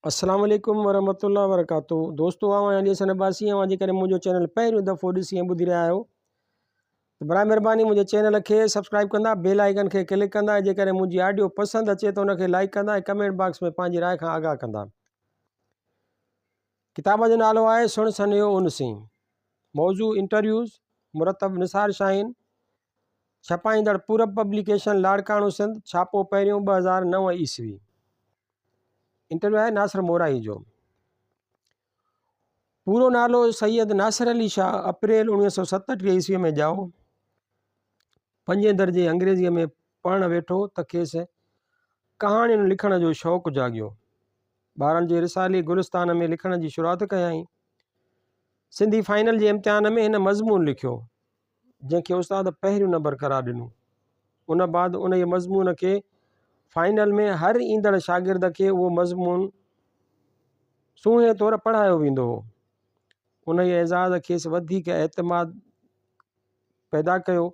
अस्सलाम वालेकुम वरहमतुल्लाहि वबरकातुहू। दोस्तों आवां अॼु सन अब्बासी आवां जेकॾहिं मुंहिंजो चैनल पहिरियों दफ़ो ॾिसी ऐं ॿुधी रहिया आहियो त बराए महिरबानी मुंहिंजे चैनल खे सब्सक्राइब कंदा, बेल आइकन खे क्लिक कंदा, जेकॾहिं मुंहिंजी ऑडियो पसंदि अचे त उनखे लाइक कंदा ऐं कमेंट बॉक्स में पंहिंजी राय खां आगाह कंदा। किताब जो नालो आहे सुण सनियो उनसी। मौज़ू इंटरव्यूज़ मुरतब निसार शाहीन, छपाईंदड़ पूरब पब्लिकेशन लाड़काणो सिंध, छापो पहिरियों 2009 ईस्वी। इंटरव्यू आहे नासिर मोराई जो। पूरो नालो सैयद नासिर अली शाह, अप्रैल 1937 ईस्वी में ॼाओ। 5 दर्जे अंग्रेज़ीअ में पढ़णु वेठो त खेसि कहाणियुनि लिखण जो शौक़ु जाॻियो। 12 जे रिसाले गुलिस्तान में लिखण जी शुरूआत कयाई। सिंधी फाइनल जे इम्तिहान में हिन मज़मून लिखियो जंहिंखे उस्ताद पहिरियों नंबर करार ॾिनो। उन बाद उन जे मज़मून खे फाइनल में हर ईंदड़ शागिर्द खे उहो मज़मून सूंहें तौरु पढ़ायो वेंदो हो। उन जे एज़ाज़ खेसि वधीक एतमाद पैदा कयो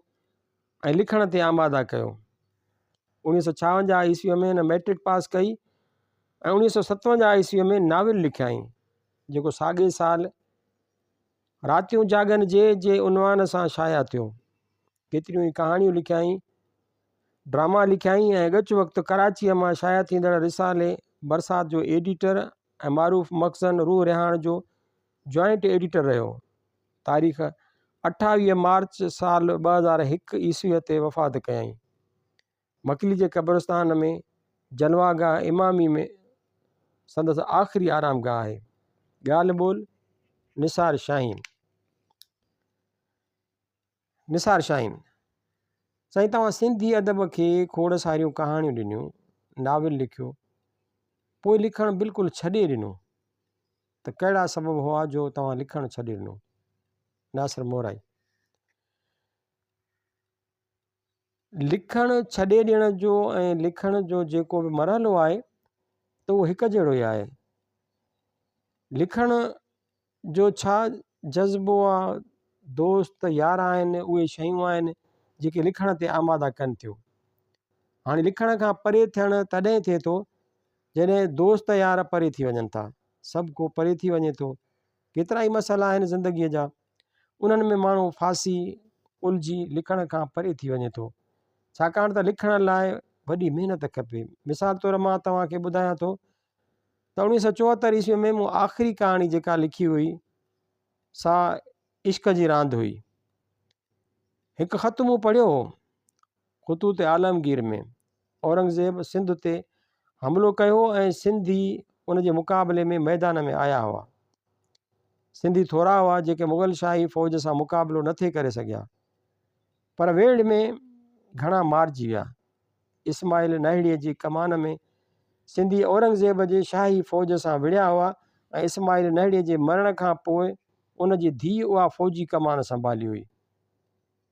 ऐं लिखण ते आमादा कयो। 1956 ईस्वीअ में हिन मैट्रिक पास कई ऐं 1957 ईस्वीअ में नाविल लिखियाई जेको साॻे साल रातियूं जागन जे उनवान सां शाया थियो। केतिरियूं ई कहाणियूं लिखियाई, ड्रामा लिखियाई ऐं गच वक़्तु कराचीअ मां शाया थींदड़ रिसाले बरसात जो एडिटर ऐं मारूफ़ मखज़न रूह रिहाण जो जॉइंट एडिटर रहियो। तारीख़ 28 मार्च साल 2001 ईस्वीअ ते वफ़ात कयाई। मकली जे क़ब्रिस्तान में जलवागाह इमामी में संदसि आख़िरी आरामगाह आहे। ॻाल्हि ॿोल निसार शाहीन। निसार शाहीन साईं, तव्हां सिंधी अदब खे खोड़ सारियूं कहाणियूं ॾिनियूं, नाविल लिखियो, पोइ लिखणु बिल्कुलु छॾे ॾिनो, त कहिड़ा सबब हुआ जो तव्हां लिखणु छॾे ॾिनो? नासिर मोराई। लिखणु छॾे ॾियण जो ऐं लिखण जो जेको बि मरहलो आहे त उहो हिकु जहिड़ो ई आहे। लिखण जो छा जज़्बो आहे, दोस्त यार आहिनि, उहे शयूं आहिनि जेके लिखण ते आमादा कनि थियूं। हाणे लिखण खां परे थियणु तॾहिं थिए थो जॾहिं दोस्त यार परे थी वञनि था, सभु को परे थी वञे थो। केतिरा ई मसइला आहिनि ज़िंदगीअ जा, उन्हनि में माण्हू फासी उलझी लिखण खां परे थी वञे थो, छाकाणि त लिखण लाइ वॾी महिनत खपे। मिसाल तौरु मां तव्हांखे ॿुधायां थो त 1974 ईस्वी में मूं आख़िरी कहाणी जेका लिखी हुई सा इश्क जी रांदि हुई। हिकु ख़त मूं पढ़ियो हो ख़ुतूत आलमगीर में। औरंगज़ेब सिंध ते हमिलो कयो ऐं सिंधी उन जे मुक़ाबले में मैदान में आया हुआ। सिंधी थोरा हुआ जेके मुग़ल शाही फ़ौज सां मुक़ाबिलो नथे करे सघिया, पर वेड़ में घणा मारिजी विया। इस्माइल नहड़ीअ जी कमान में सिंधी औरंगज़ेब जे शाही फ़ौज सां विढ़िया हुआ ऐं इस्माइल नहड़ीअ जे मरण खां पोइ उन जी धीउ उहा फ़ौजी कमान संभाली हुई।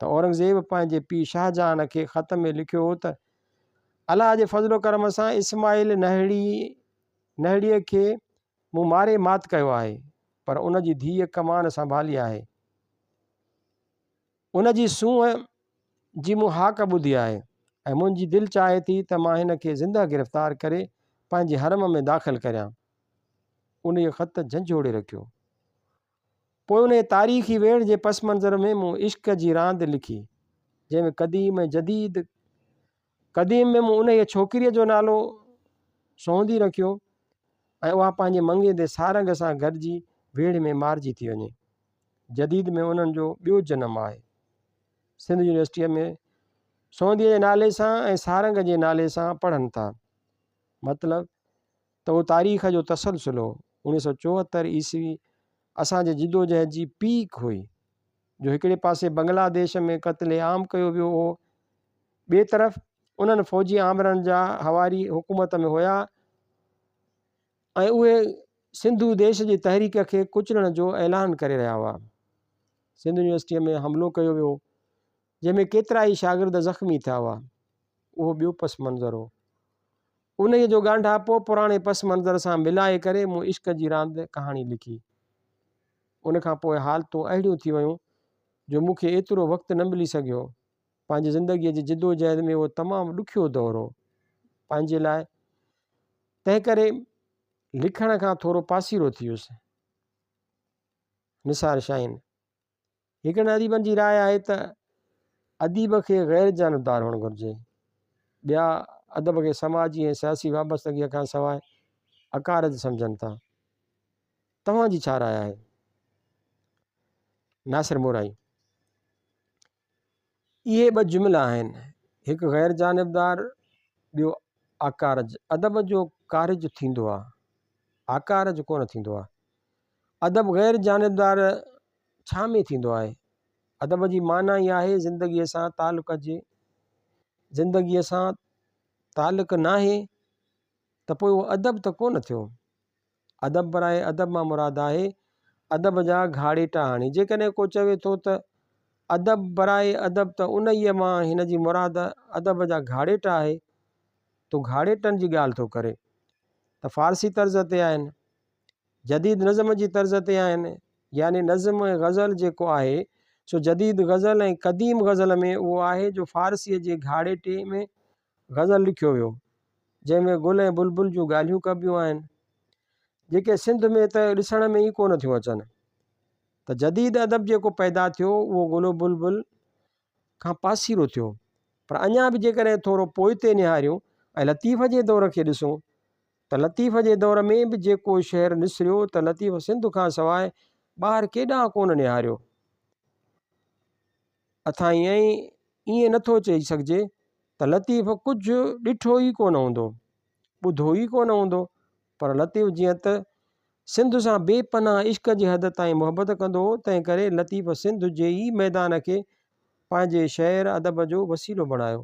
त औरंगज़ेब पंहिंजे पीउ शाहजहान खे ख़त में लिखियो हो त अलाह जे फज़लो करम सां इस्माइल नहड़ीअ खे मूं मारे मात कयो आहे, पर उन जी धीउ कमान संभाली आहे। उन जी सूंहं जी मूं हाक ॿुधी आहे ऐं मुंहिंजी दिलि चाहे थी त मां हिन खे ज़िंदा गिरफ़्तार करे पंहिंजे हरम में दाख़िल करियां। उन जो ख़त झंझोड़े रखियो। पोइ उन तारीख़ी वेड़ जे पस मंज़र में मूं इश्क जी रांदि लिखी जंहिंमें क़दीम ऐं जदीद। क़दीम में मूं उन जे छोकिरीअ जो नालो सोहंदी रखियो ऐं उहा पंहिंजे मंगेंदे सारंग सां गॾिजी वेड़ में मारिजी थी वञे। जदीद में उन्हनि जो ॿियो जनमु आहे। सिंध यूनिवर्सिटीअ में सोहंदीअ जे नाले सां ऐं सारंग जे नाले सां पढ़नि था। मतिलबु त उहो तारीख़ जो तसलसुल हो। 1974 ईस्वी असांजे जिदोजहद जी पीक हुई जो हिकिड़े पासे बांग्लादेश में क़त्ले आम कयो वियो हो, ॿिए तरफ़ उन्हनि फ़ौजी आमरनि जा हवारी हुकूमत में हुया ऐं उहे सिंधु देश जी तहरीक खे कुचलण जो ऐलान करे रहिया हुआ। सिंध यूनिवर्सिटीअ में हमिलो कयो वियो जंहिंमें केतिरा ई शागिर्द ज़ख़्मी थिया हुआ। उहो ॿियो पस मंज़र हो। उन जो ॻांढापो पुराणे पस मंज़र सां मिलाए करे मूं इश्क जी रांदि कहाणी लिखी। उन खां पोइ हालतूं अहिड़ियूं थी वियूं जो मूंखे एतिरो वक़्तु न मिली सघियो। पंहिंजी ज़िंदगीअ जी जिदोजहद में उहो तमामु ॾुखियो दौरु हो पंहिंजे लाइ। तंहिं करे लिखण खां थोरो पासीरो थी वियुसि। निसार शाहीन। हिकिड़े अदीबनि जी राय आहे त अदीब खे ग़ैर जानबदार हुअणु घुरिजे, ॿिया अदब खे समाजी ऐं सियासी वाबस्तगीअ खां सवाइ अकारज सम्झनि था। तव्हांजी छा राय आहे? नासिर मोराई। इहे ॿ जुमिला आहिनि, हिकु ग़ैर जानबदार, ॿियो आकारज। अदब जो कारज थींदो आहे, आकारज कोन थींदो आहे। अदब ग़ैर जानबदार छा में थींदो आहे? अदब जी माना ई आहे ज़िंदगीअ सां तालुक़ जे, ज़िंदगीअ सां तालुक़ नाहे त पोइ उहो अदब त कोन थियो। अदब बराए अदब मां मुराद आहे अदब जा घाड़ेटा आणी। जेकॾहिं को चवे थो त अदब बराए अदब त उन ई मां हिन जी मुराद अदब जा घाड़ेटा आहे, तो घाड़ेटनि जी ॻाल्हि थो करे त फ़ारसी तर्ज़ ते आहिनि, जदीद नज़म जी तर्ज़ ते आहिनि। यानी नज़म ऐं ग़ज़ल जेको आहे सो जदीद गज़ल ऐं क़दीम गज़ल में उहो आहे जो फ़ारसीअ जे घाड़ेटे में गज़ल लिखियो वियो, जंहिंमें गुल ऐं बुलबुल जूं ॻाल्हियूं कबियूं आहिनि, जेके सिंध में त ॾिसण में ई कोन थियूं अचनि। त जदीद अदब जेको पैदा थियो उहो गुल बुलबुल खां पासीरो थियो। पर अञा बि जेकॾहिं थोरो पोइ ते निहारियूं ऐं लतीफ़ जे दौर खे ॾिसूं त लतीफ़ जे दौर में बि जेको शहर निसिरियो त लतीफ़ सिंध खां सवाइ ॿाहिरि केॾांहुं कोन निहारियो। अथां ईअं नथो चई सघिजे त लतीफ़ कुझु ॾिठो ई कोन हूंदो, ॿुधो ई कोन हूंदो, पर लतीफ़ जीअं त सिंध सां बेपनाह इश्क जी हद ताईं मुहबत कंदो हो, तंहिं करे लतीफ़ सिंध जे ई मैदान खे पंहिंजे शहर अदब जो वसीलो बणायो।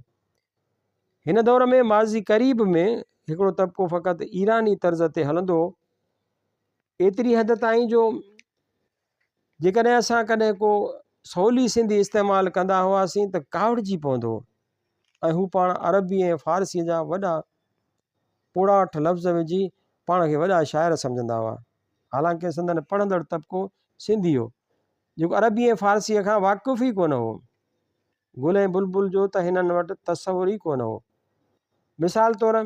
हिन दौर में माज़ी क़रीब में हिकिड़ो तबिको फ़क़ति ईरानी तर्ज़ ते हलंदो हो, एतिरी हद ताईं जो जेकॾहिं असां कॾहिं को सवली सिंधी इस्तेमालु कंदा हुआसीं त कावड़िजी पवंदो ऐं हू पाण अरबी ऐं फ़ारसीअ जा वॾा पोड़ाठ लफ़्ज़ विझी पाण खे वॾा शाइर सम्झंदा हुआ। हालांकि संदन पढ़ंदड़ तबिको सिंधी हो जेको अरबी ऐं फ़ारसीअ खां वाक़ुफ़ ई कोन हो। गुल ऐं बुलबुल जो त हिननि वटि तसवुर ई कोन हो। मिसाल तौरु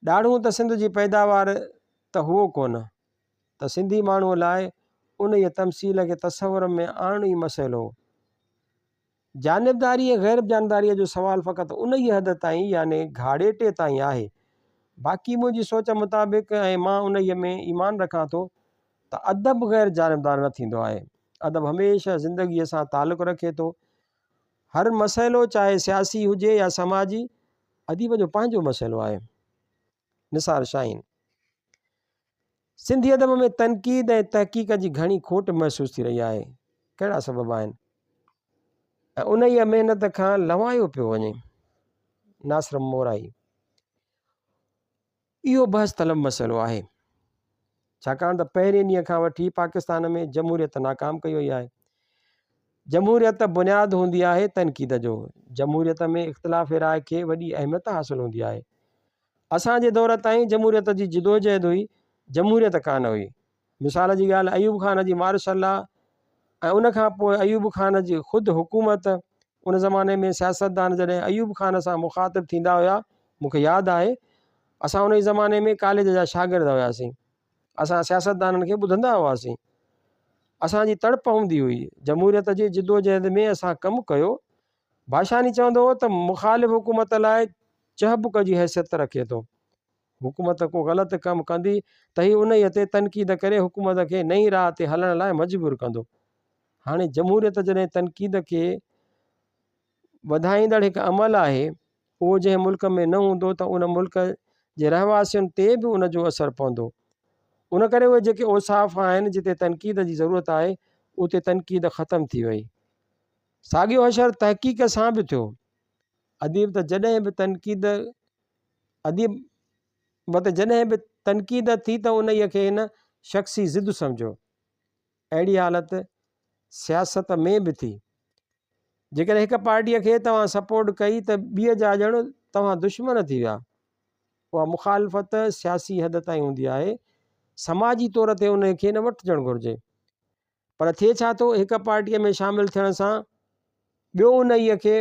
ॾाढ़ूं त सिंध जी पैदावार त हुओ कोन, त सिंधी माण्हूअ लाइ उन ई तमसील खे तसवुर में आणणु ई मसइलो हो। जानबदारी ऐं ग़ैर जानबदारीअ जो सुवाल फ़क़ति उन ई हद ताईं यानी घाड़ेटे ताईं आहे। बाक़ी मुंहिंजी सोच मुताबिक़ ऐं मां उन में ईमान रखां थो त अदब ग़ैर जानबदार न थींदो आहे। अदब हमेशह ज़िंदगीअ सां तालुक़ु रखे थो। हर मसइलो चाहे सियासी हुजे या समाजी, अदीब जो पंहिंजो मसइलो आहे। निसार शाहीन। सिंधी अदब में तनक़ीद ऐं तहक़ीक़ जी घणी खोट महसूस थी रही आहे। कहिड़ा सबब आहिनि ऐं उन ई महिनत खां लवायो पियो वञे? नासिर मोराई। इहो बहस तलब मसइलो आहे, छाकाणि त पहिरें ॾींहं खां वठी पाकिस्तान में जमहूरियत नाकाम कई वई आहे। जमहूरियत बुनियादु हूंदी आहे तनक़ीद जो। जमहूरियत में इख़्तिलाफ़ राय खे वॾी अहमियत हासिलु हूंदी आहे। असांजे दौर ताईं जमहूरियत जी जिदोजहद हुई, जमहूरियत कान हुई। मिसाल जी ॻाल्हि अयूब ख़ान जी मार्शल ऐं उन खां पोइ अयूब ख़ान जी ख़ुदि हुकूमत। उन ज़माने में सियासतदान जॾहिं अयूब ख़ान सां मुख़ातिब थींदा हुआ, मूंखे यादि आहे असां उन ज़माने में कॉलेज जा शागिर्द हुआसीं, असां सियासतदाननि खे ॿुधंदा हुआसीं। असांजी तड़प हूंदी हुई, जमहूरियत जी जिदोजहद में असां कमु कयो। भाषानी चवंदो हो त मुख़ालिफ़ हुकूमत लाइ चहबुक जी हैसियत रखे थो। हुकूमत को ग़लति कमु कंदी त ही उन ई ते तनक़ीद करे हुकूमत खे नई राह ते हलण लाइ मजबूर कंदो। हाणे जमहूरियत जॾहिं तनक़ीद खे वधाईंदड़ हिकु अमल आहे, उहो जंहिं मुल्क में न हूंदो त उन मुल्क जे रहवासियुनि ते बि उन जो असरु पवंदो। उन करे उहे जेके औसाफ़ आहिनि जिते तनक़ीद जी ज़रूरत आहे, उते तनक़ीद ख़तमु थी वई। साॻियो असरु तहक़ीक़ सां बि थियो। अदीब त जॾहिं बि तनक़ीद जॾहिं बि तनक़ीद थी त उन खे हिन शख़्सी ज़िद सम्झो। अहिड़ी हालति सियासत में बि थी। जेकॾहिं हिकु पार्टीअ खे तव्हां सपोर्ट कई त ॿिए जा ॼण तव्हां दुश्मन थी विया। उहा मुख़ालिफ़त सियासी हद ताईं हूंदी आहे, समाजी तौर ते उन खे न वठिजणु घुरिजे। पर थिए छा थो, हिकु पार्टीअ में शामिलु थियण सां ॿियो उन खे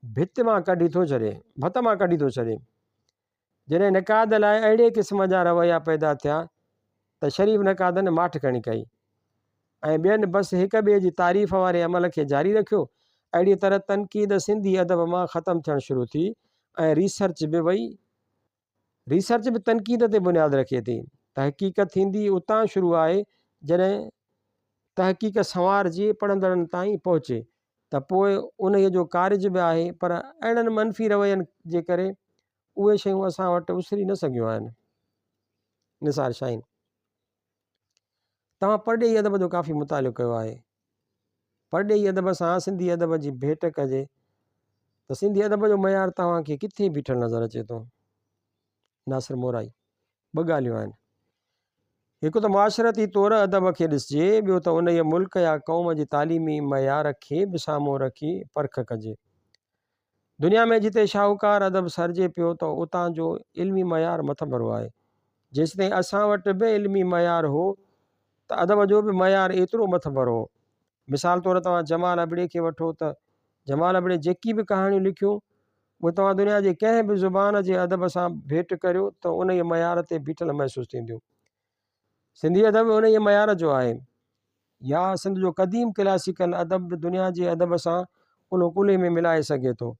भित मां कढी थो छॾे, भत मां कढी थो छॾे। जॾहिं नक़ाद लाइ अहिड़े क़िस्म जा रवैया पैदा थिया त शरीफ़ नक़ादनि माठ खणी कई ऐं ॿियनि बसि हिक ॿिए जी तारीफ़ वारे अमल खे जारी रखियो। अहिड़ी तरह तनक़ीद सिंधी अदब मां ख़तमु थियणु शुरू थी ऐं रिसर्च बि तनक़ीद ते बुनियादु रखे थी। तहक़ीक़ थींदी उतां शुरू आहे जॾहिं तहक़ीक़ संवारजी पढ़ंदड़नि ताईं पहुचे त पोइ उन जो कारज बि आहे। पर अहिड़नि मनफ़ी रवैयनि जे करे उहे शयूं असां वटि उसरी न सघियूं आहिनि। निसार शाहीन, तव्हां परॾेही अदब जो काफ़ी मुतालो कयो आहे। परॾेही अदब सां सिंधी अदब जी भेट कजे त सिंधी अदब जो मयार तव्हांखे किथे बीठल नज़र अचे थो। नासिर मोराई, ॿ ॻाल्हियूं आहिनि। हिकु त मुआशरती तौरु अदब खे ॾिसिजे, ॿियो त उन जे मुल्क या क़ौम जी तालीमी मयार खे बि साम्हूं रखी परख कजे। दुनिया में जिते शाहूकार अदब सरजे पियो त उतां जो इल्मी मयार मथबरो आहे। जेसिताईं असां वटि बि इल्मी मयार हो त अदब जो बि मयार एतिरो मथबरो हो। मिसाल तौरु तव्हां जमाल अबड़े खे वठो त जमाल अबड़े जेकी बि कहाणियूं लिखियूं उहे तव्हां दुनिया जे कंहिं बि ज़ुबान जे अदब सां भेट करियो त उन जे मयार ते बीठल महसूसु थींदियूं। सिंधी अदब उन जे मयार जो आहे। या सिंध जो क़दीम क्लासिकल अदब बि दुनिया जे अदब सां उन कुल्हे में मिलाए सघे थो।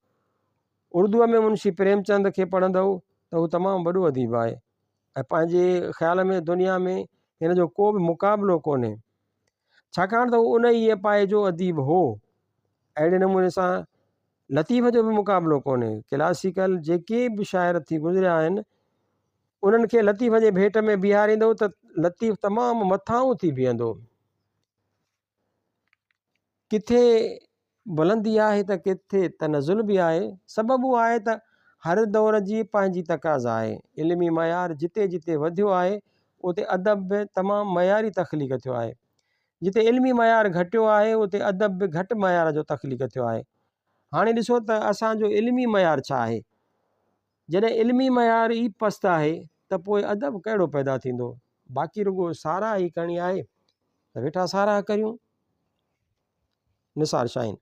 उर्दूअ में मुंशी प्रेमचंद खे पढ़ंदव त हू तमामु वॾो अदीब आहे ऐं पंहिंजे ख़्याल में दुनिया में हिन जो को बि मुक़ाबिलो कोन्हे, छाकाणि त उन ई पाए जो अदीब हो। अहिड़े नमूने सां लतीफ़ जो बि मुक़ाबिलो कोन्हे। क्लासिकल जेके बि शाइर थी गुज़रिया आहिनि उन्हनि खे लतीफ़ जे भेट में बीहारींदो त लतीफ़ तमामु मथां थी बीहंदो। किथे बुलंदी आहे त किथे तनज़ुल बि आहे। सबबु आहे त हर दौर जी पंहिंजी तक़ाज़ा आहे। इल्मी मयार जिते जिते वधियो आहे उते अदब बि तमामु मयारी तख़लीक़ थियो आहे। जिते इल्मी मयार घटियो आहे उते अदब बि घटि मयार जो तख़लीक़ थियो आहे। हाणे ॾिसो त असांजो इल्मी मयार छा आहे। जॾहिं इल्मी मयार ई पस्त आहे त पोइ अदब कहिड़ो पैदा थींदो। बाक़ी रुगो साराह ई करणी आहे त वेठा साराह करियूं। निसार शाहीन,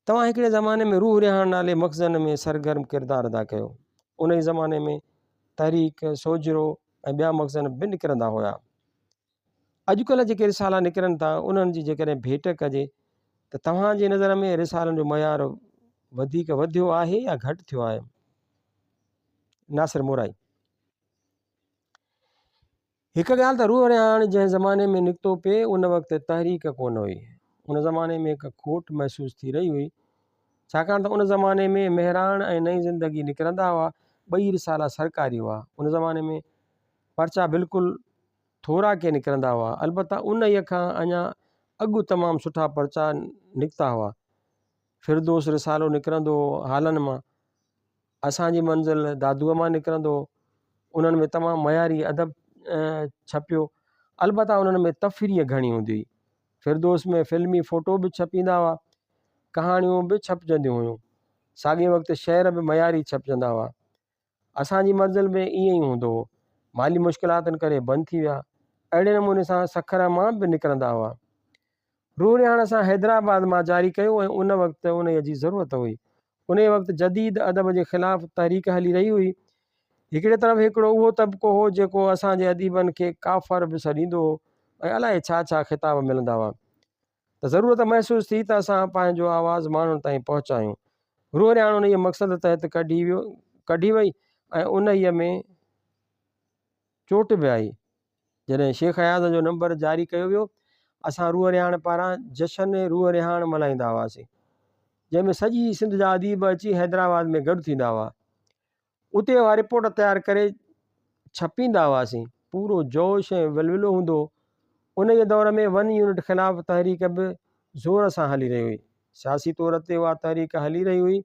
तव्हां हिकिड़े ज़माने में रूह रिहान नाले मख़ज़न में सरगर्म किरदारु अदा कयो। उन ई ज़माने में तहरीक, सोजरो ऐं ॿिया मख़ज़न बि निकिरंदा हुआ। अॼुकल्ह जेके रिसाला निकिरनि था उन्हनि जी जेकॾहिं भेट कजे त तव्हांजे नज़र में रिसालनि जो मयार वधीक वधियो आहे या घटि थियो आहे। नासिर मोराई, हिकु ॻाल्हि त रूह रिहान जंहिं ज़माने में निकितो पिए उन वक़्तु तहरीक कोन हुई। उन ज़माने में हिकु खोट महसूसु थी रही हुई, छाकाणि त उन ज़माने में मेहरान ऐं नई ज़िंदगी निकिरंदा हुआ। ॿई रिसाला सरकारी हुआ। उन ज़माने में पर्चा बिल्कुलु थोरा के निकिरंदा हुआ। अलबत्ता उन ई खां अञा अॻु तमामु सुठा पर्चा निकिता हुआ। फिरदोस रिसालो निकिरंदो हो हालनि मां। असांजी मंज़िल दादूअ मां निकिरंदो हो। उन्हनि में तमामु मयारी अदब छपियो। अलबत्ता उन्हनि में तफ़रीह घणी हूंदी हुई। फिरदोस में फिल्मी फ़ोटो बि छपींदा हुआ, कहाणियूं बि छपजंदियूं हुयूं। साॻिए वक़्तु शेर बि मयारी छपजंदा हुआ। असांजी मंज़िल में ईअं ई हूंदो हो। माली मुश्किलातुनि करे बंदि थी विया। अहिड़े नमूने सां सखर मां बि निकिरंदा हुआ। रूह रिहान असां हैदराबाद मां जारी कयो ऐं उन वक़्तु उन जी ज़रूरत हुई। उन वक़्तु जदीद अदब जे ख़िलाफ़ु तहरीक हली रही हुई। हिकिड़े तरफ़ हिकिड़ो उहो तबिको हो जेको असांजे अदीबनि खे काफ़र बि सॾींदो हो ऐं अलाए छा छा ख़िताब मिलंदा हुआ। त ज़रूरत महसूसु थी त असां पंहिंजो आवाज़ु माण्हुनि ताईं पहुचायूं। रूह रिहान उन जे मक़सद तहत कढी वई ऐं उन ई में चोट बि आई। जॾहिं शेख हयात जो नंबर जारी कयो वियो असां रूह रिहान पारां जशन रूह रिहान मल्हाईंदा हुआसीं, जंहिंमें सॼी सिंध जा अदीब अची हैदराबाद में गॾु थींदा हुआ। उते उहा रिपोर्ट तयारु करे छपींदा हुआसीं। पूरो जोश ऐं वलविलो हूंदो। उन जे दौर में 1 यूनिट ख़िलाफ़ु तहरीक बि ज़ोर सां हली रही हुई। सियासी तौर ते उहा तहरीक हली रही हुई।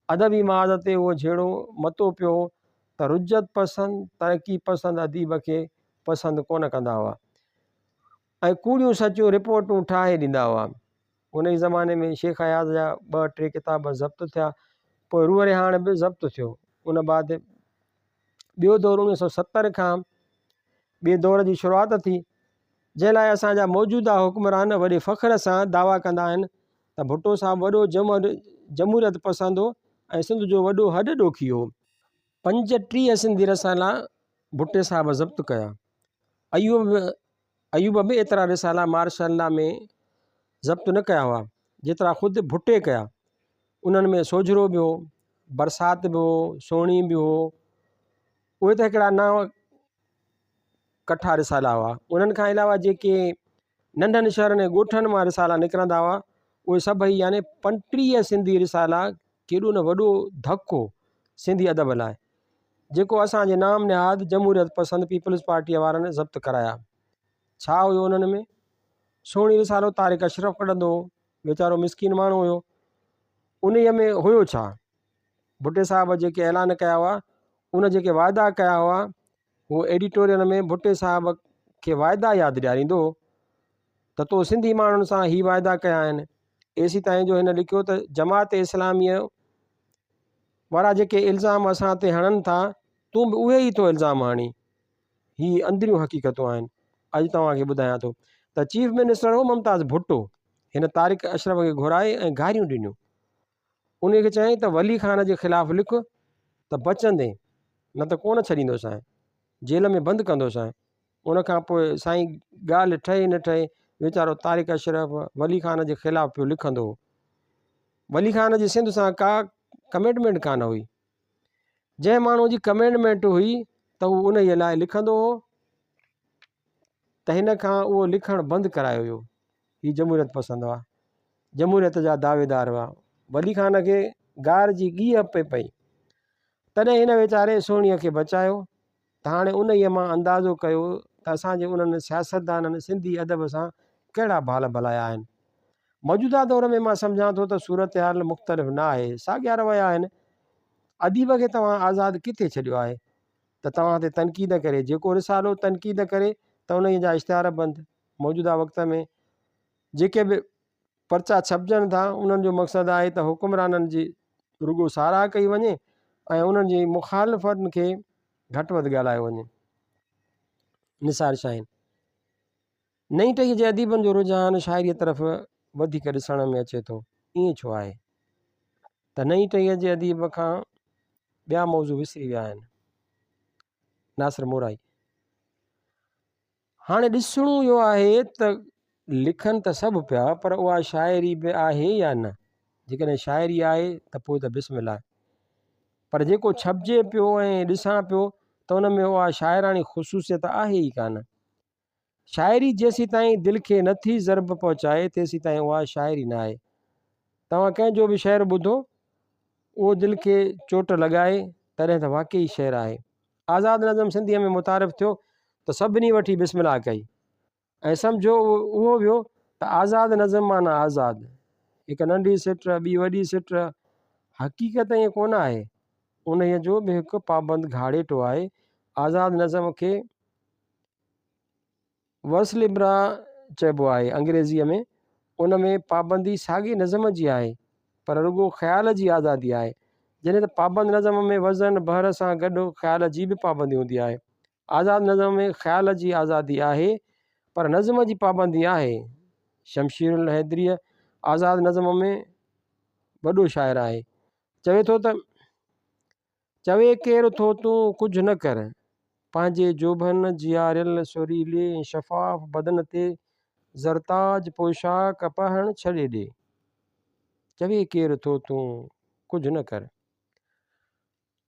अदबी माज़ ते उहो झेड़ो मतो पियो त रुजत पसंदि तरक़ी पसंदि अदीब खे पसंदि कोन कंदा हुआ ऐं कूड़ियूं सचियूं रिपोर्टूं ठाहे ॾींदा हुआ। उन ई ज़माने में शेख हयात जा 2-3 किताब ज़ब्त थिया। पोइ रूह रिहान बि ज़ब्त थियो। उन बाद ॿियो दौरु 1970 खां ॿिए दौर जी शुरूआति थी, जंहिं लाइ असांजा मौजूदा हुक्मरान वॾे फ़ख्र सां दावा कंदा आहिनि त भुट्टो साहिबु वॾो जमहूरियत पसंदि हो ऐं सिंध जो वॾो हॾ ॾोखी हो। 35 सिंधी रसाला भुट्टे साहिब ज़ब्त कया। अयूब बि एतिरा रिसाला मार्शल्ला में ज़ब्त न कया हुआ जेतिरा ख़ुदि भुट्टे कया। उन्हनि में सोझरो बि हो, बरसाति बि हो, सोणी बि हो। उहे त हिकिड़ा 9 कठा रिसाला हुआ। उन्हनि खां अलावा जेके नंढनि शहरनि ऐं ॻोठनि मां रिसाला निकिरंदा हुआ उहे सभई यानी 35 सिंधी रिसाला केॾो न वॾो धकु हो सिंधी अदब लाइ, जेको असांजे नाम निहाद जमहूरियत पसंदि पीपल्स पार्टीअ वारनि ज़ब्त कराया। छा हुयो उन्हनि में? सोणी रिसालो तारिक अशरफ कढंदो हो, वीचारो मिसकिन माण्हू हुयो। उन में हुयो छा? भुट्टे साहिब जेके ऐलान कया हुआ, उन जेके वाइदा कया हुआ, उहो एडिटोरियल में भुट्टे साहिब खे वाइदा यादि ॾियारींदो त तो सिंधी माण्हुनि सां ही वाइदा कया आहिनि। एसी ताईं जो हिन लिखियो त जमात इस्लामीअ वारा जेके इल्ज़ाम असां ते हणनि था, तूं बि उहे ई तो इल्ज़ाम हणी। ही अंदरियूं हक़ीक़तूं आहिनि। अॼु तव्हांखे ॿुधायां थो त चीफ मिनिस्टर हो मुमताज़ भुट्टो, हिन तारिक अशरफ खे घुराए ऐं गारियूं ॾिनियूं। उन खे चयईं त वली खान जे ख़िलाफ़ु लिख त बचंदे, न त कोन छॾींदोसांइ, जेल में बंदि कंदोसांइ। उन खां पोइ साईं ॻाल्हि ठहे न ठहे, वीचारो तारिक अशरफ वली खान जे ख़िलाफ़ु पियो लिखंदो हो। वली खान जी सिंध सां का कमिटमेंट कान हुई। जंहिं माण्हू जी कमिटमेंट हुई त हू उन जे लाइ लिखंदो हो त हिन खां उहो लिखणु बंदि करायो हुयो। ही जमहूरियत पसंदि हुआ, जमहूरियत जा दावेदार हुआ। वली खान खे गार जी ॻीह पे पई, तॾहिं हिन वीचारे सोणीअ खे बचायो। त हाणे उन ई मां अंदाज़ो कयो त असांजे उन्हनि सियासतदाननि सिंधी अदब सां कहिड़ा भाल भलाया आहिनि। मौजूदा दौर में मां सम्झां थो त सूरत हाल मुख़्तलिफ़ न आहे, साॻिया रवैया आहिनि। अदीब खे तव्हां आज़ादु किथे छॾियो आहे त तव्हां ते तनक़ीद करे, जेको रिसालो तनक़ीद करे त उन जा इश्तिहार बंदि। मौजूदा वक़्त में जेके बि पर्चा छपजनि था, उन्हनि जो मक़सदु आहे त हुकुमराननि जी रुॻो साराह कई वञे ऐं उन्हनि जी मुखालिफ़तनि खे घटि वधि ॻाल्हायो वञे। निसार शाहीन नई टही जे अदीबनि जो रुझान शाइरीअ तरफ़ वधीक ॾिसण में अचे थो। ईअं छो आहे त नई टहीअ जे अदीब खां ॿिया मौज़ू विसरी विया आहिनि। नासिर मोराई हाणे ॾिसणो इहो आहे त लिखनि त सभु पिया, पर उहा शाइरी बि आहे या न। जेकॾहिं शाइरी आहे त पोइ त बिस्मिल्लाह, पर जेको छपिजे पियो ऐं ॾिसां पियो त उन में उहा शाइराणी ख़ुशूसियत आहे ई कान। शाइरी जेसीं ताईं दिलि खे नथी ज़रब पहुचाए तेसीं ताईं उहा शाइरी न आहे। तव्हां कंहिंजो बि शेर ॿुधो, उहो दिलि खे चोट लॻाए, तॾहिं त वाक़ई शेर आहे। आज़ादु नज़म सिंधीअ में मुतारिफ़ थियो त सभिनी वठी बिस्मिल्लाह कई ऐं सम्झो उहो वियो त आज़ादु नज़म माना आज़ादु। हिकु नंढी सिट ॿी वॾी सिट, हक़ीक़त ईअं कोन आहे। उन जो बि हिकु पाबंद घाड़ेटो आहे। आज़ादु नज़म खे वसलिब्रा चइबो आहे अंग्रेज़ीअ में। उन में पाबंदी साॻी नज़म जी आहे, पर रुॻो ख़्याल जी आज़ादी आहे। जॾहिं त पाबंद नज़म में वज़न बहर सां गॾु ख़्याल जी बि पाबंदी हूंदी आहे। आज़ादु नज़म में ख़्याल जी आज़ादी आहे, पर नज़म जी पाबंदी आहे। शमशीरुल हैदरीअ आज़ादु नज़म में वॾो शाइर आहे। चवे थो त चवे केरु थो तूं कुझु न कर, पंहिंजे जोभन जियारियल सुरीले शफ़ाफ़ बदन ते ज़रताज पोशाक पाइण छॾे ॾे। चवे केरु थो तूं कुझु न कर,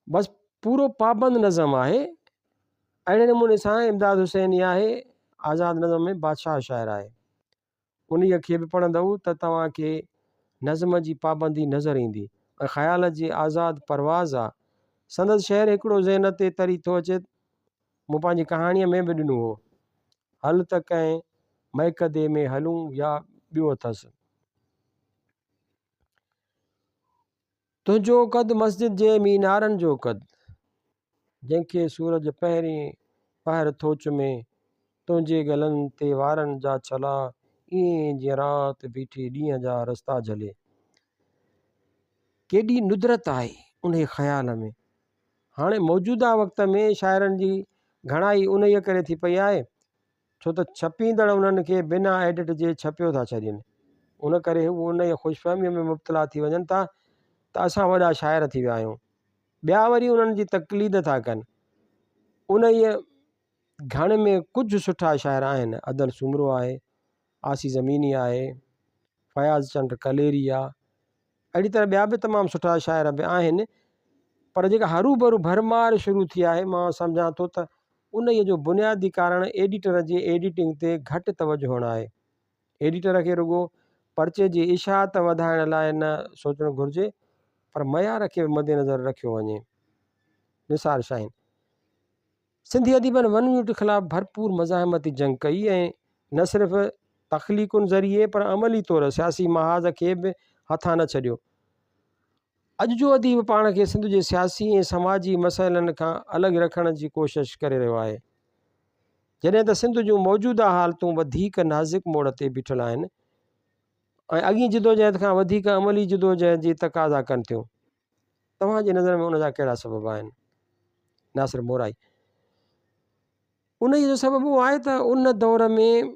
बसि पूरो पाबंद नज़म आहे। अहिड़े नमूने सां इमदाद हुसैनी आहे, आज़ादु नज़म में बादशाह शाइर आहे। उन खे बि पढ़ंदव त तव्हांखे नज़म जी पाबंदी नज़र ईंदी ऐं ख़्याल जी आज़ादु परवाज़ आहे। संदसि शहर हिकिड़ो ज़हन ते तरी थो अचे, मूं पंहिंजी कहाणीअ में बि ॾिनो हो। हल त कंहिं महकदे में हलूं या ॿियो अथसि, तुंहिंजो क़द मस्जिद जे मीनारनि जो क़द, जंहिंखे सूरज पहिरीं पहर थो चुमे, तुंहिंजे गलनि ते वारनि जा छला, ईअं जीअं राति बीठी ॾींहं जा रस्ता झले। केॾी नुदरत आहे उन ख़्याल में। हाणे मौजूदा वक़्त में शाइरनि जी घणाई उन करे थी पई आहे छो त छपींदड़ उन्हनि खे बिना एडिट जे छपियो था छॾनि। उन करे उहे उन ख़ुशफ़हमीअ में मुब्तला थी वञनि था त असां वॾा शाइर थी विया आहियूं। ॿिया वरी उन्हनि जी तक़लीद था कनि। उन ई घण में कुझु सुठा शाइर आहिनि। अदल सुमरो आहे, आसी ज़मीनी आहे, फयाज़ चंद कलेरी आहे, अहिड़ी तरह ॿिया बि तमामु सुठा शाइर बि आहिनि। पर जेका हरू भरू भरमार शुरू थी आहे, मां सम्झां थो त उन जो बुनियादी कारण एडिटर जे एडिटिंग ते घटि तवजो हुअणु आहे। एडिटर खे रुॻो पर्चे जी इशाअत वधाइण लाइ न सोचणु घुरिजे, पर मयार खे मद्देनज़र रखियो वञे। निसार शाहीन सिंधी अदीबनि वन यूनिट ख़िलाफ़ु भरपूर मज़ाहमती जंग कई ऐं न सिर्फ़ु तख़लीक़ुनि ज़रिए पर अमली तौरु सियासी महाज़ खे बि हथां न छॾियो। अॼु जो अदीब पाण खे सिंध जे सियासी ऐं समाजी मसइलनि खां अलॻि रखण जी कोशिशि करे रहियो आहे, जॾहिं त सिंध जूं मौजूदा हालतूं वधीक नाज़ुक मोड़ ते बीठल आहिनि ऐं अॻी जिदोजहद खां वधीक अमली जिदोजहद जी तक़ाज़ा कनि थियूं। तव्हांजी नज़र में उन जा कहिड़ा सबब आहिनि? नासिर मोराई उन जो सबबु उहो आहे त उन दौर में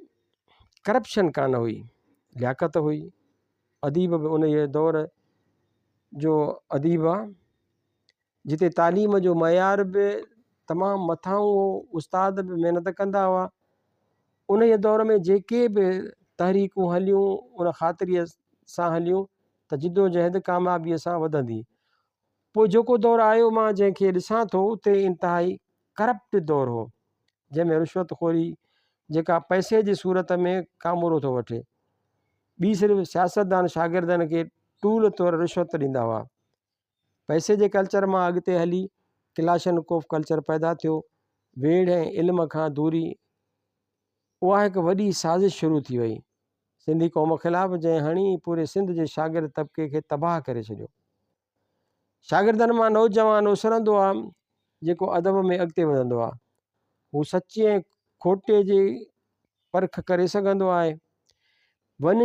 करप्शन कान हुई, लियाकत हुई। अदीब बि उन दौर जो अदीब आहे जिते तालीम जो मयार बि तमामु मथां हो, उस्ताद बि महिनत कंदा हुआ। उन दौर में जेके बि तहरीकूं हलियूं उन ख़ातिरीअ सां हलियूं त जिदोजहद कामयाबीअ सां वधंदी। पोइ जेको दौरु आयो मां जंहिंखे ॾिसां थो उते इंतिहाई करप्ट दौरु हो, जंहिंमें रिश्वतखोरी जेका पैसे जी सूरत में कामोरो थो वठे। ॿी सिर्फ़ु सियासतदान शागिर्दनि खे टूल तौरु रिश्वत ॾींदा हुआ। पैसे जे कल्चर मां अॻिते हली क्लाशनकोफ कल्चर पैदा थियो। वेड़ ऐं इल्म खां दूरी, उहा हिकु वॾी साज़िश शुरू थी वई सिंधी क़ौम ख़िलाफ़ु, जंहिं हणी पूरे सिंध जे शागिर्द तबिके खे तबाह करे छॾियो। शागिर्दनि मां नौजवान उसिरंदो आहे जेको अदब में अॻिते वधंदो आहे। हू सचे ऐं खोटे जी परख करे सघंदो आहे। वन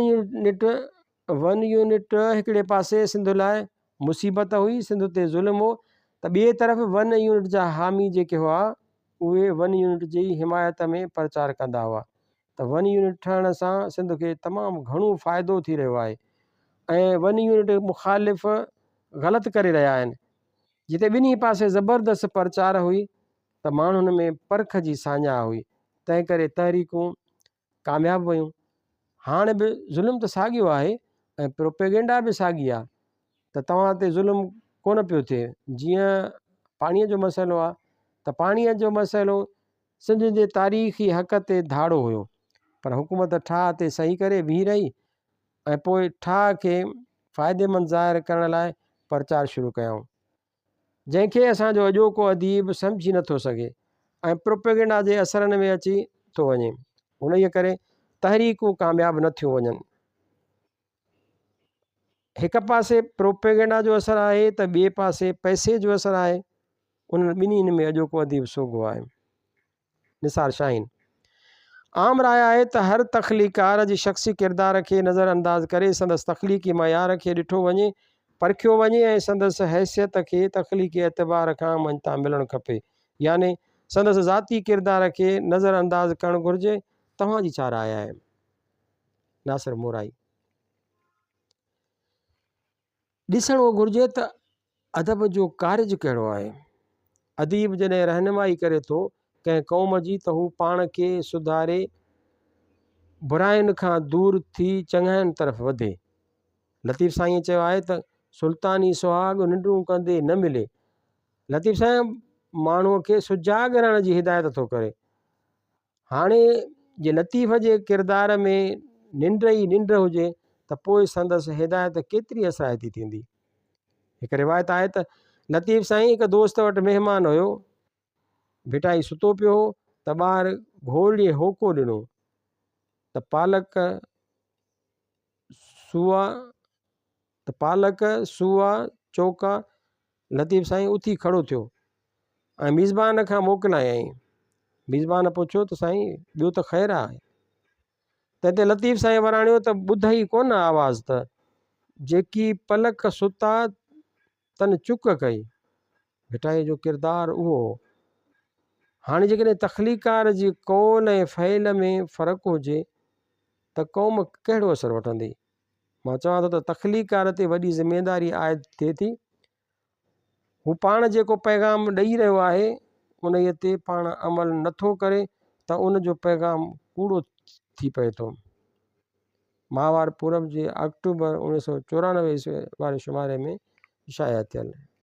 यूनिट हिकिड़े पासे सिंध लाइ मुसीबत हुई, सिंध ते ज़ुल्म हो, त ॿिए तरफ़ वन यूनिट जा हामी जेके हुआ उहे वन यूनिट जी हिमायत में प्रचार कंदा हुआ त वन यूनिट ठहण सां सिंध खे तमामु घणो फ़ाइदो थी रहियो आहे ऐं वन यूनिट मुखालिफ़ ग़लति करे रहिया आहिनि। जिते ॿिन्ही पासे ज़बरदस्त प्रचार हुई त माण्हुनि में परख जी साञा हुई, तंहिं करे तहरीकूं कामयाबु वयूं। हाणे बि ज़ुल्म त साॻियो आहे ऐं प्रोपेगेंडा बि साॻी आहे त तव्हां ते ज़ुल्म कोन पियो थिए। जीअं पाणीअ जो मसइलो आहे त पाणीअ जो मसइलो सिंध जे तारीख़ी हक़ ते धाड़ो हुयो, पर हुकूमत ठाह ते सही करे बीह रही ऐं पोइ ठाह खे फ़ाइदेमंद ज़ाहिर करण लाइ प्रचार शुरू कयऊं, जंहिंखे असांजो अॼोको अदीब सम्झी नथो सघे ऐं प्रोपेगेंडा जे असरनि में अची थो वञे। उन ई करे तहरीकूं कामयाबु न थियूं वञनि। हिक पासे प्रोपेगेंडा जो असरु आहे त ॿिए पासे पैसे जो असरु आहे। उन्हनि ॿिन्हिनि में अॼोको अदीब सोघो आहे। निसार शाहीन आम राय आहे त हर तख़लीकार जी शख़्सी किरदार खे नज़रअंदाज़ करे संदसि तख़लीक़ी मयार खे ॾिठो वञे, परखियो वञे ऐं संदसि हैसियत खे तख़लीक़ी एतबार खां मञता मिलणु खपे, याने संदसि ज़ाती किरदार खे नज़रअंदाज़ करणु घुरिजे। तव्हांजी छा राय आहे? नासिर मोराई ॾिसणो घुरिजे त अदब जो कारज कहिड़ो आहे। अदीब जॾहिं रहनुमाई करे थो कंहिं क़ौम जी त हू पाण खे सुधारे बुराइनि खां दूर थी चङाइनि तरफ़ वधे। लतीफ़ साईं चयो आहे त सुल्तानी सुहाग निंडूं कंदे न मिले। लतीफ़ साईं माण्हूअ खे सुजाॻ रहण जी हिदायत थो करे। हाणे जे लतीफ़ जे किरदार में निंड ई निंड हुजे त पोइ संदसि हिदायत केतिरी असराइती थींदी। हिकु रिवायत आहे त लतीफ़ साईं हिकु दोस्त वटि महिमान हुयो। भिटाई सुतो पियो हो त ॿाहिरि घोड़ीअ होको ॾिनो त पालक सूआ चौका लतीफ़ साईं उथी खड़ो थियो ऐं मिज़बान खां मोकिलायईं। मिज़बान पुछियो त साईं ॿियो त ख़ैरु आहे? त हिते लतीफ़ साईं वराणियो त ॿुधई कोन आवाज़ त जेकी पलक सुता तन चुक कई। भिटाई जो किरदारु उहो। हाणे जेकॾहिं तख़लीकार जी कौल ऐं फ़इल में फ़र्क़ु हुजे त क़ौम कहिड़ो असरु वठंदी? मां चवां थो त तख़लीकार ते वॾी ज़िमेदारी आयद थिए थी हू पाण जेको पैगाम ॾेई रहियो आहे उन ते पाण अमल नथो करे त उन जो पैगाम कूड़ो थी पए थो। माहवार पूरब जे अक्टूबर 1994 ईस्वी वारे शुमारे में शाया थियल।